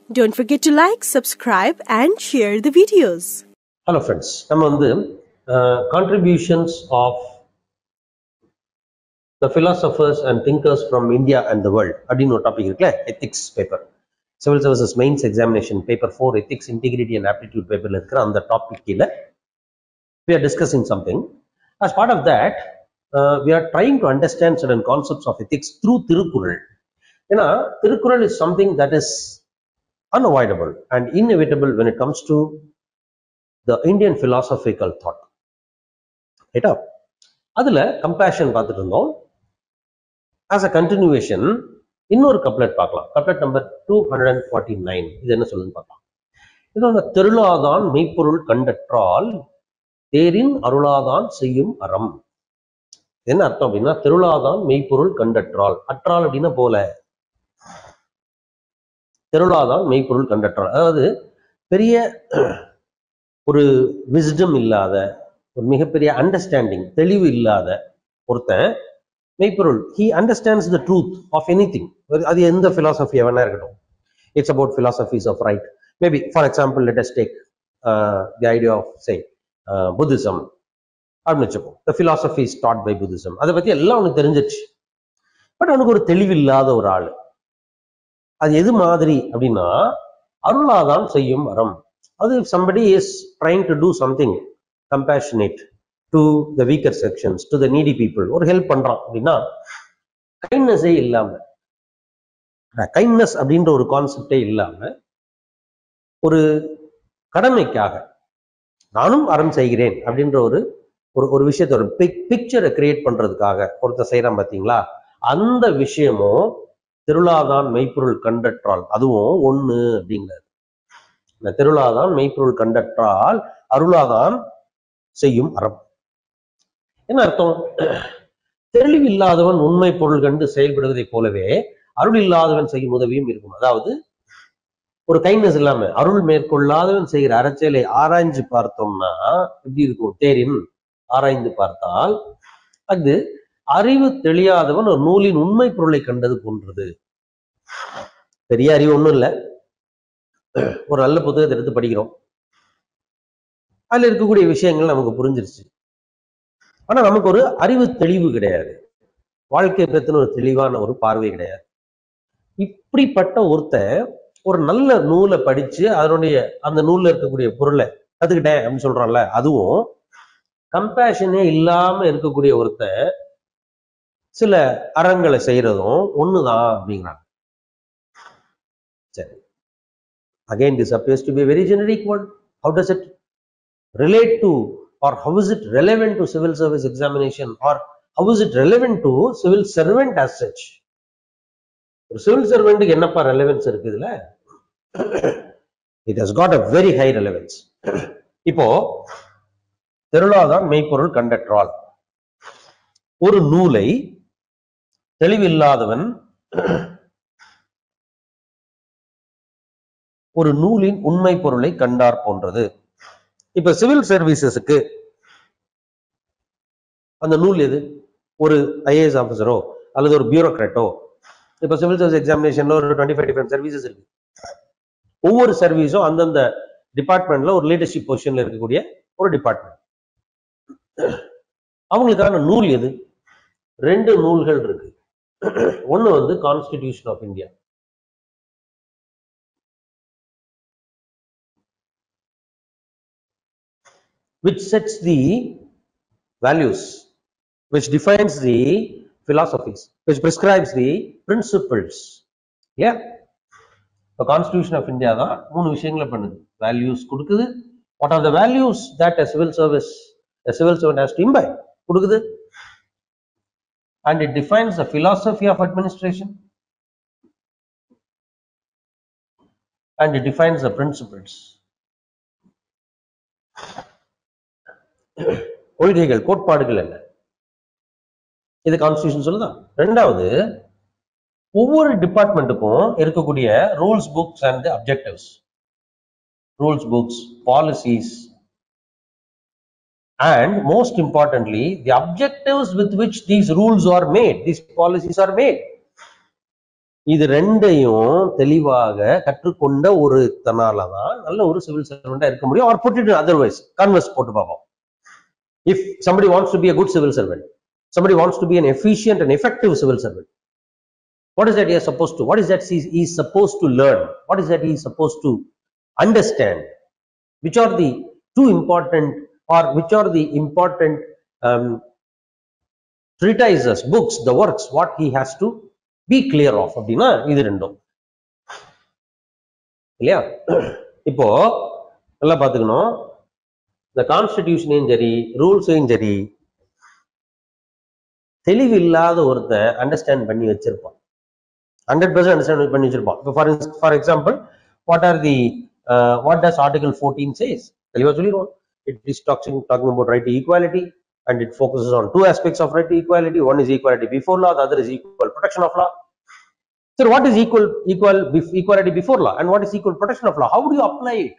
Don't forget to like, subscribe and share the videos. Hello friends, we will contributions of the philosophers and thinkers from India and the world. Adino topic ethics paper. Civil Services Mains Examination paper 4 ethics, integrity and aptitude paper on the topic we are discussing something. As part of that, we are trying to understand certain concepts of ethics through Tirukkural. Tirukkural is something that is unavoidable and inevitable when it comes to the Indian philosophical thought. Right? Adula compassion as a continuation, இன்னொரு couplet பார்க்கலாம். Couplet number 249. இது என்ன சொல்லுன்னு பார்க்கலாம். இதோட திருளாதான் மெய்ப்பொருள் கண்டற்றால் தேரின் அருளாதான் செய்யும் அறம். என்ன அர்த்தம் அப்படின்னா, திருளாதான் மெய்ப்பொருள் கண்டற்றால், அற்றால் அப்படின்னா போல, திருளாதான் மெய்ப்பொருள் கண்டற்றால், அதாவது பெரிய ஒரு விஸ்டம் இல்லாத, ஒரு மிகப்பெரிய அண்டர்ஸ்டாண்டிங், தெளிவு இல்லாத ஒருத்தன் மெய்ப்பொருள், he understands the truth of anything. அது எந்த philosophy வேணா இருக்கட்டும். It's about philosophies of right. Maybe for example, let us take the idea of say Buddhism. the philosophy is taught by Buddhism. அதை பத்தி எல்லாம் அவனுக்கு தெரிஞ்சிச்சு. பட் அவனுக்கு ஒரு தெளிவு இல்லாத ஒரு ஆள். அது எது மாதிரி அப்படின்னா, அருளாதான் செய்யும் அறம். அது if somebody is trying to do something compassionate to the weaker sections, to the needy people, or help பண்றான் அப்படின்னா, கைண்ட்னஸே இல்லாம, கைண்ட்னஸ் அப்படின்ற ஒரு கான்செப்டே இல்லாம, ஒரு கடமைக்காக நானும் அறம் செய்கிறேன் அப்படின்ற ஒரு ஒரு விஷயத்த, ஒரு பிக்சரை கிரியேட் பண்றதுக்காக ஒருத்தர் செய்யறான் பார்த்தீங்களா, அந்த விஷயமும் திருளாதான் மெய்ப்பொருள் கண்டற்றால், அதுவும் ஒண்ணு அப்படிங்கிறார். இந்த திருளாதான் மெய்ப்பொருள் கண்டற்றால் அருளாதான் செய்யும் அறம். என்ன அர்த்தம்? தெளிவு இல்லாதவன் உண்மை பொருள் கண்டு செயல்படுவதை போலவே அருள் இல்லாதவன் செய்யும் உதவியும் இருக்கும். அதாவது ஒரு கைண்ட்னஸ் இல்லாம அருள் மேற்கொள்ளாதவன் செய்கிற அறச்செயலை ஆராய்ஞ்சு பார்த்தோம்னா எப்படி இருக்கும்? தேரின் ஆராய்ந்து பார்த்தால் அது அறிவு தெளியாதவன் ஒரு நூலின் உண்மை பொருளை கண்டது போன்றது. பெரிய அறிவு ஒண்ணும் இல்லை, ஒரு நல்ல புத்தகத்தை எடுத்து படிக்கிறோம், அதுல இருக்கக்கூடிய விஷயங்கள் நமக்கு புரிஞ்சிருச்சு. ஆனா நமக்கு ஒரு அறிவு தெளிவு கிடையாது, வாழ்க்கை பத்தின ஒரு தெளிவான ஒரு பார்வை கிடையாது. இப்படிப்பட்ட ஒருத்தன் ஒரு நல்ல நூலை படிச்சு அதனுடைய அந்த நூல்ல இருக்கக்கூடிய பொருளை கத்துக்கிட்டேன் அப்படின்னு சொல்றான்ல, அதுவும் கம்பேஷனே இல்லாம இருக்கக்கூடிய ஒருத்தன் சில அறங்களை செய்யறதும் ஒண்ணுதான் அப்படிங்கிறாங்க. சரி, again this appears to be a very generic word. How does it relate to, or how is it relevant to civil service examination, or how is it relevant to civil servant as such? ஒரு civil சர்வெண்ட்டுக்கு என்னப்பா relevance இருக்கு இதுல? It has got a very high relevance. இப்போ திருளாதான் மெய்ப்பொருள் கண்டற்றால், ஒரு நூலை தெளிவில்லாதவன் ஒரு நூலின் உண்மை பொருளை கண்டார் போன்றது. இப்ப சிவில் சர்வீசஸுக்கு அந்த நூல் எது? ஒரு ஐஏஎஸ் ஆபீசரோ அல்லது ஒரு பியூரோக்ராட்டோ. இப்ப சிவில் சர்வீஸ் எக்ஸாமினேஷன்ல ஒரு 25 டிஃபரெண்ட் சர்வீசஸ் இருக்கு. ஒவ்வொரு சர்வீஸும் அந்தந்த டிபார்ட்மெண்ட்ல ஒரு லீடர்ஷிப் பொசிஷன்ல இருக்கக்கூடிய ஒரு டிபார்ட்மெண்ட். அவங்களுக்கான நூல் எது? ரெண்டு நூல்கள் இருக்கு. ஒண்ணு வந்து constitution of India, which sets the values, which defines the philosophies, which prescribes the principles. Yeah, the Constitution of India தான் மூணு விஷயங்களை பண்ணுது. values கொடுக்குது. What are the values that a civil servant has to imbibe? கொடுக்குது. And it defines the philosophy of administration, and it defines the principles. கொள்கைகள், கோட்பாடுகள் என்ன, இது கான்ஸ்டிடியூஷன் சொல்லுதான். ரெண்டாவது, ஒவ்வொரு டிபார்ட்மெண்ட்டுக்கும் இருக்கக்கூடிய rules books and objectives, rules books, policies, and most importantly the objectives with which these rules are made, these policies are made. இது ரெண்டையும் தெளிவாக கற்றுக்கொண்ட ஒருத்தனாலதான் நல்ல ஒரு சிவில் சர்வெண்டா இருக்க முடியும். Or put it otherwise converse போட்டு பார்ப்போம். If somebody wants to be a good civil servant, somebody wants to be an efficient and effective civil servant, what is that he is supposed to? What is that he is supposed to learn? What is that he is supposed to understand? Which are the two important, or which are the important treatises, books, the works, what he has to be clear of? அப்படின்னா இது ரெண்டும் இல்லையா? இப்போ நல்லா பாத்துக்கணும். இந்த கான்ஸ்டிடியூஷனையும் சரி ரூல்ஸையும் சரி தெளிவு இல்லாத ஒருத்தன் அண்டர்ஸ்டாண்ட் பண்ணி வச்சிருப்பான். 100% அண்டர்ஸ்டாண்ட் பண்ணி வச்சிருப்பான். For example, what does article 14 says? தெளிவா சொல்லிடுவோம். It is talking about right to equality, and it focuses on two aspects of right to equality. One is equality before law, the other is equal protection of law. So what is equality before law, and what is equal protection of law? How do you apply it?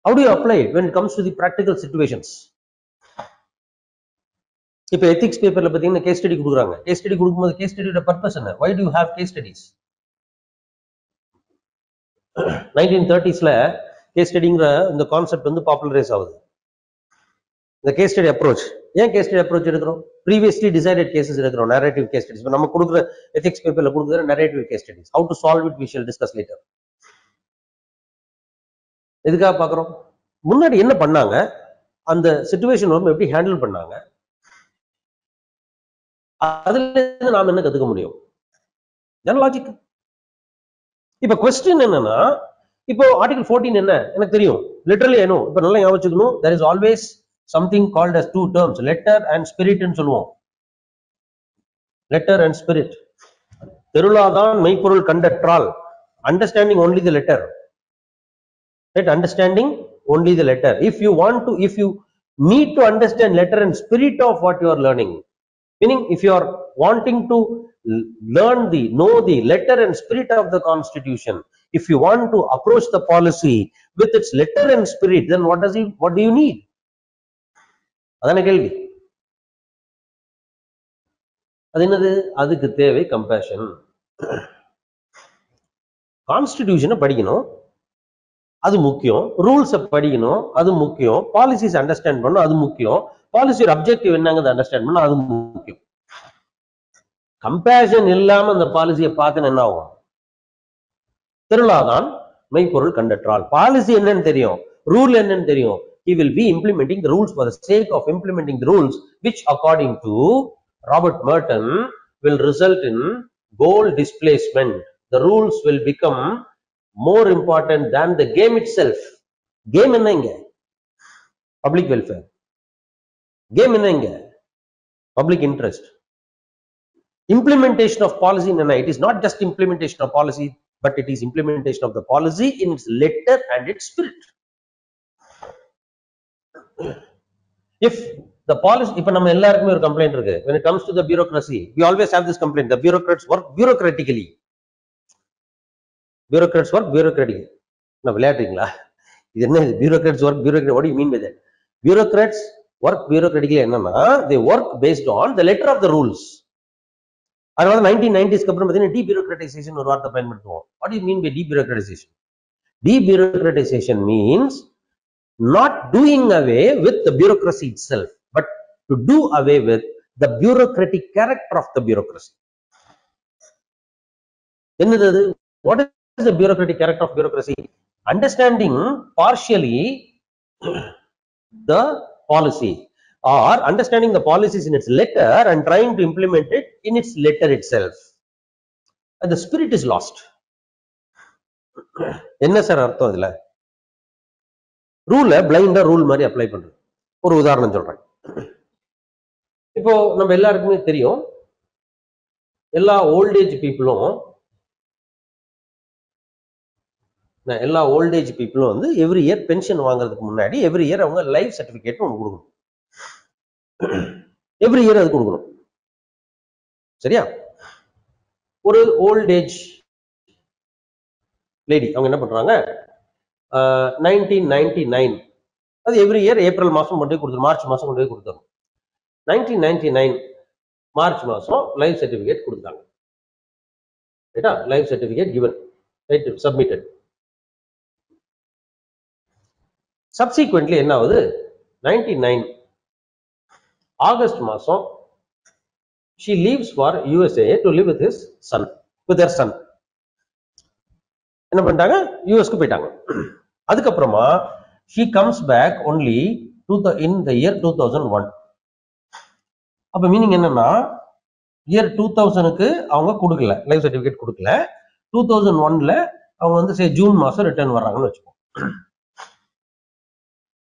How do you apply it when it comes to the practical situations? இப்போ ethics பேப்பர்ல பாத்தீங்கன்னா case study கொடுக்குறாங்க. Case study கொடுக்கும்போது case ஸ்டடியோட purpose என்ன? why do you have case studies? 1930s case ஸ்டடிங்கிற இந்த concept வந்து பாப்புலரைஸ் ஆகுது. இந்த கேஸ் ஸ்டடி அப்ரோச். ஏன் கேஸ் ஸ்டடி அப்ரோச் எடுக்கிறோம்? ப்ரீவியஸ்லி டிசைடட் கேசஸ் எடுக்கிறோம். Narrative case studies. இப்போ நம்ம கொடுக்குற எத்திக்ஸ் பேப்பர்ல கொடுக்குற narrative case studies. how to solve it we shall discuss later. எதுக்காக பாக்குறோம்? முன்னாடி என்ன பண்ணாங்க, அந்த சிச்சுவேஷன் வந்து எப்படி ஹேண்டில் பண்ணாங்க, அதுல இருந்து நாம என்ன கத்துக்க முடியும்? லாஜிக். இப்ப क्वेश्चन என்னன்னா, இப்போ ஆர்டிகல் 14 என்ன எனக்கு தெரியும், லிட்டரலி ஐ நோ. இப்ப நல்லா ஞாபகம் வச்சுக்கணும், there is always something called as two terms, letter and spirit ன்னு சொல்லுவோம். letter and spirit. தெருளாதான் மெய்ப்பொருள் கண்டற்றால், understanding only the letter, right? Understanding only the letter. If you need to understand letter and spirit of what you are learning, meaning if you are wanting to know the letter and spirit of the constitution, if you want to approach the policy with its letter and spirit, then what do you need? adana kelvi. அது என்னது? அதுக்கு தேவை compassion. கான்ஸ்டிடியூஷனை படிக்கணும், அது முக்கியம். Rules படிக்கணும், அது முக்கியம். பாலிசிஸ் அண்டர்ஸ்டாண்ட் பண்ணணும், அது முக்கியம். பாலிசியோட அப்ஜெக்டிவ் என்னங்கிறத அண்டர்ஸ்டாண்ட் பண்ணணும், அது முக்கியம். கம்பேஷன் இல்லாம அந்த பாலிசியை பார்த்து என்ன ஆகும்? திருளாதான் மெய்ப்பொருள் கண்டற்றால். பாலிசி என்னன்னு தெரியும், ரூல் என்னன்னு தெரியும். He will be implementing the rules for the sake of implementing the rules, which according to Robert Merton will result in goal displacement. The rules will become more important than the game itself. Game என்ன இங்க? Public welfare. Game என்ன இங்க? Public interest. Implementation of policy என்ன? It is not just implementation of policy, but it is implementation of the policy in its letter and its spirit. If the policy, இப்ப நம்ம எல்லாருக்குமே ஒரு complaint இருக்கு. When it comes to the bureaucracy, we always have this complaint: the bureaucrats work bureaucratically. Bureaucrats work bureaucratically. நான் விளையாடுறீங்களா? இது என்ன? bureaucrats work bureaucratically. What do you mean by that? Bureaucrats work bureaucratically என்னன்னா, they work based on the letter of the rules. அதனால 1990s அப்புறம் பார்த்தீங்கன்னா debureaucratization ஒரு வார்த்தை பயன்படுத்துவோம். What do you mean by debureaucratization? Debureaucratization means not doing away with the bureaucracy itself, but to do away with the bureaucratic character of the bureaucracy. என்னது? What is the bureaucratic character of bureaucracy? Understanding partially the policy, or understanding the policies in its letter and trying to implement it in its letter itself, and the spirit is lost. என்ன sir அர்த்தம் இதுல? ரூலை பிளைண்டா rule மாதிரி apply பண்றது. ஒரு உதாரணம் சொல்றேன். இப்போ நம்ம எல்லாருக்குமே தெரியும், எல்லா ஓல்டேஜ் பீப்புளும் வந்து எவ்ரி இயர் பென்ஷன் வாங்குறதுக்கு முன்னாடி எவ்ரி இயர் அவங்க லைஃப் சர்டிபிகேட் ஒன்று கொடுக்கணும். எவ்ரி இயர் அது கொடுக்கணும். சரியா? ஒரு ஓல்டேஜ் லேடி அவங்க என்ன பண்றாங்க, 1999 அது எவ்ரி இயர் ஏப்ரல் மாசம் கொண்டு போய் கொடுத்துரும், மார்ச் மாசம் கொண்டு போய் கொடுத்துரும். 1999 மார்ச் மாசம் லைஃப் சர்டிபிகேட் கொடுத்தாங்க. life certificate given, right, submitted. Subsequently என்ன ஆகுது, 99 ஆகஸ்ட் மாசம் she leaves for USA to live with her son. என்ன பண்ணிட்டாங்க, யூஎஸ்க்கு போயிட்டாங்க. அதுக்கப்புறமா she comes back only in the year 2001. அப்ப மீனிங் என்னன்னா, இயர் 2000க்கு அவங்க கொடுக்கல, லைஃப் சர்டிபிகேட் கொடுக்கல. 2001ல அவங்க வந்து ஜூன் மாசம் ரிட்டர்ன் வர்றாங்கன்னு வச்சுக்கோங்க.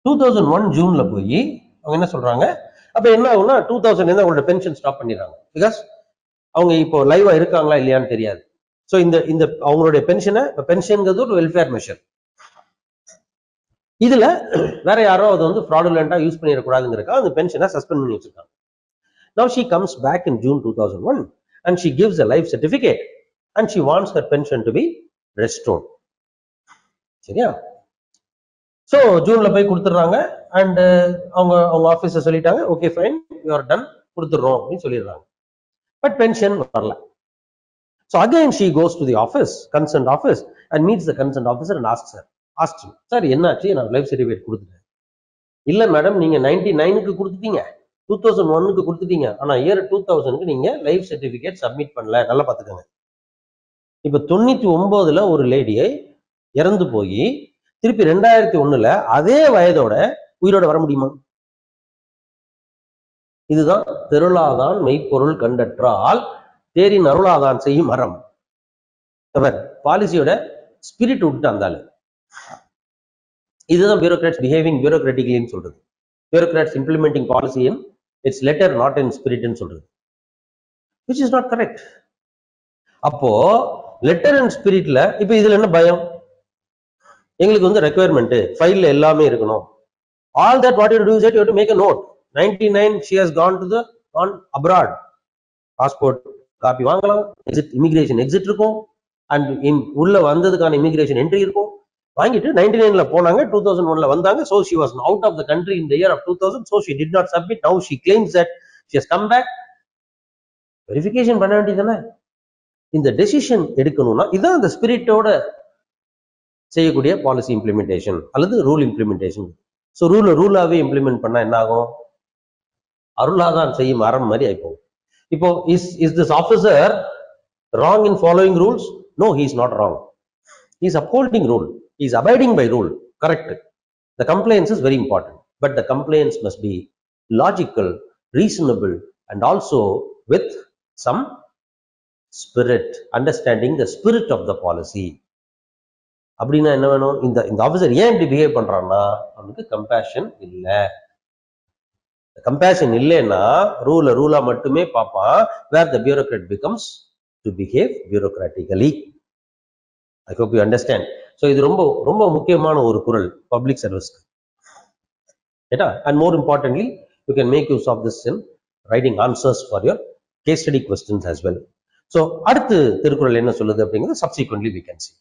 2001 ஜூன்ல போய் அவங்க என்ன சொல்றாங்க, அப்ப என்ன ஆகும்னா 2000 அவங்களோட பென்ஷன் ஸ்டாப் பண்ணிடுறாங்க. பிகாஸ் அவங்க இப்போ லைவா இருக்காங்களா இல்லையான்னு தெரியாது. ஸோ இந்த அவங்களுடைய பென்ஷன்ங்கிறது ஒரு வெல்ஃபேர் மெஷர். இதுல வேற யாரோ அதை வந்து ஃப்ராடுலண்டா யூஸ் பண்ணிடக்கூடாதுங்கிறதுக்காக அந்த பென்ஷனை சஸ்பெண்ட் பண்ணி வச்சிருக்காங்க. Now she comes back in June 2001 and she gives a life certificate and she wants her pension to be restored. சரியா? So ஜூன்ல போய் கொடுத்துறாங்க and அவங்க ஆபீஸர் சொல்லிட்டாங்க, okay fine, you are done, கொடுத்துறோம் அப்படின்னு சொல்லிடுறாங்க. பட் பென்ஷன் வரல. So again she goes to the office, concerned office, and meets the concerned officer and asks him, sir என்னாச்சு, நான் லைஃப் சர்டிபிகேட் கொடுத்துட்டேன். இல்ல மேடம், நீங்க 99க்கு கொடுத்துட்டீங்க, 2001க்கு கொடுத்துட்டீங்க, ஆனா இயர் 2000க்கு நீங்க லைஃப் சர்டிபிகேட் சப்மிட் பண்ணல, நல்லா பாத்துக்கோங்க. இப்ப 99ல ஒரு லேடியை இறந்து போய் திருப்பி 2001ல அதே வயதோட உயிரோட வர முடியுமா? இதுதான் தெருளாதான் மெய்ப்பொருள் கண்டற்றால் தேரின் அருளாதான் செய்யும் மரம். பாலிசியோட ஸ்பிரிட் விட்டு அந்தால இதுதான் பியூரோக்ராட்ஸ் பிஹேவிங் பியூரோக்ராட்டிக்கலின்னு சொல்றது. Bureaucrats implementing policy in its letter not in ஸ்பிரிட்னு சொல்றது, which is not correct. அப்போ லெட்டர் அண்ட் ஸ்பிரிட்ல இப்ப இதுல என்ன பயம், எங்களுக்கு வந்து ரெக்யர்மெண்ட் ஃபைல்ல எல்லாமே இருக்கணும். All that what you do is that you have to make a note. 99 she has gone abroad. Passport copy வாங்கலாம், இமிகிரேஷன் எக்ஸிட் இருக்கும், அண்ட் உள்ள வந்ததுக்கான இமிகிரேஷன் என்ட்ரி இருக்கும். வாங்கிட்டு 99ல போனாங்க, 2001ல வந்தாங்க. So she was out of the country in the year of 2000, so she did not submit. Now she claims that she has come back. Verification பண்ண வேண்டியதுதானே? இந்த டெசிஷன் எடுக்கணும்னா இதான் அந்த ஸ்பிரிட்டோட செய்யக்கூடிய பாலிசி இம்ப்ளிமெண்டேஷன் அல்லது ரூல் இம்ப்ளிமெண்டேஷன். ஸோ ரூலாவே இம்ப்ளிமெண்ட் பண்ணா என்ன ஆகும், அருளாதான் செய்யும் அறம் மாதிரி ஆயிப்போம். இப்போ is this officer wrong in following rules? No, he is not wrong. He is upholding rule, he is abiding by rule. Correct. The compliance is very important, but the compliance must be logical, reasonable, and also with some spirit, understanding the spirit of the policy. அப்படின்னா என்ன வேணும், இந்த officer ஏன் இப்படி behave பண்றான்னா அவனுக்கு compassion இல்லை. Compassion இல்லைன்னா ரூலா மட்டுமே பார்ப்பான், where the bureaucrat becomes to behave bureaucratically. I hope you understand. So இது ரொம்ப ரொம்ப முக்கியமான ஒரு குரல் பப்ளிக் சர்வீஸ்க்கு. ஏட்டா, and more importantly you can make use of this in writing answers for your case study questions as well. So அடுத்து திருக்குறள் என்ன சொல்லுது அப்படிங்கிறது சப்சிக்வெண்ட்லி வி கேன் see.